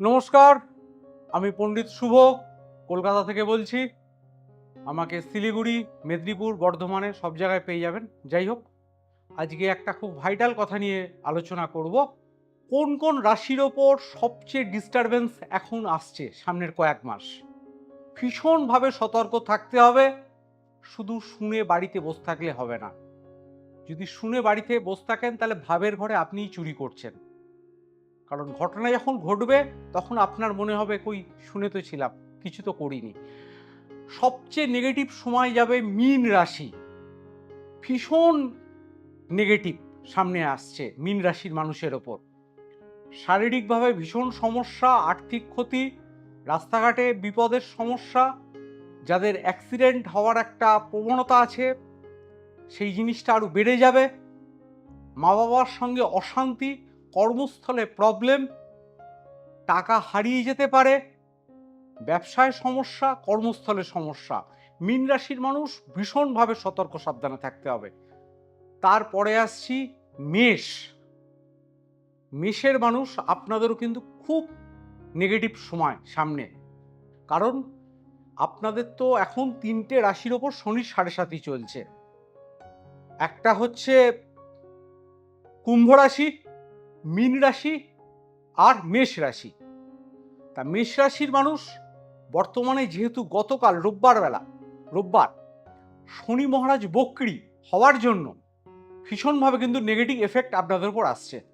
নমস্কার, আমি পণ্ডিত শুভ কলকাতা থেকে বলছি। আমাকে শিলিগুড়ি, মেদিনীপুর, বর্ধমানে সব জায়গায় পেয়ে যাবেন। যাই হোক, আজকে একটা খুব ভাইটাল কথা নিয়ে আলোচনা করব। কোন কোন রাশির ওপর সবচেয়ে ডিস্টারবেন্স এখন আসছে সামনের কয়েক মাস? ভীষণভাবে সতর্ক থাকতে হবে। শুধু শুনে বাড়িতে বসে থাকলে হবে না। যদি শুনে বাড়িতে বসে থাকেন তাহলে ভাবের ঘরে আপনিই চুরি করছেন। কারণ ঘটনা যখন ঘটবে তখন আপনার মনে হবে কই শুনে তো ছিলাম, কিছু তো করিনি। সবচেয়ে নেগেটিভ সময় যাবে মীন রাশি। ভীষণ নেগেটিভ সামনে আসছে মীন রাশির মানুষের ওপর। শারীরিকভাবে ভীষণ সমস্যা, আর্থিক ক্ষতি, রাস্তাঘাটে বিপদের সমস্যা, যাদের অ্যাক্সিডেন্ট হওয়ার একটা প্রবণতা আছে সেই জিনিসটা আরও বেড়ে যাবে। মা বাবার সঙ্গে অশান্তি, কর্মস্থলে প্রবলেম, টাকা হারিয়ে যেতে পারে, ব্যবসায় সমস্যা, কর্মস্থলে সমস্যা। মীন রাশির মানুষ ভীষণভাবে সতর্ক সাবধানে থাকতে হবে। তারপরে আসছি মেষ। মেষের মানুষ আপনাদেরও কিন্তু খুব নেগেটিভ সময় সামনে। কারণ আপনাদের তো এখন 3টে রাশির ওপর শনির 7.5 চলছে। একটা হচ্ছে কুম্ভ রাশি, মীন রাশি আর মেষ রাশি। তা মেষ রাশির মানুষ বর্তমানে যেহেতু গতকাল রোববার শনি মহারাজ বক্রী হওয়ার জন্য ভীষণভাবে কিন্তু নেগেটিভ এফেক্ট আপনাদের উপর আসছে।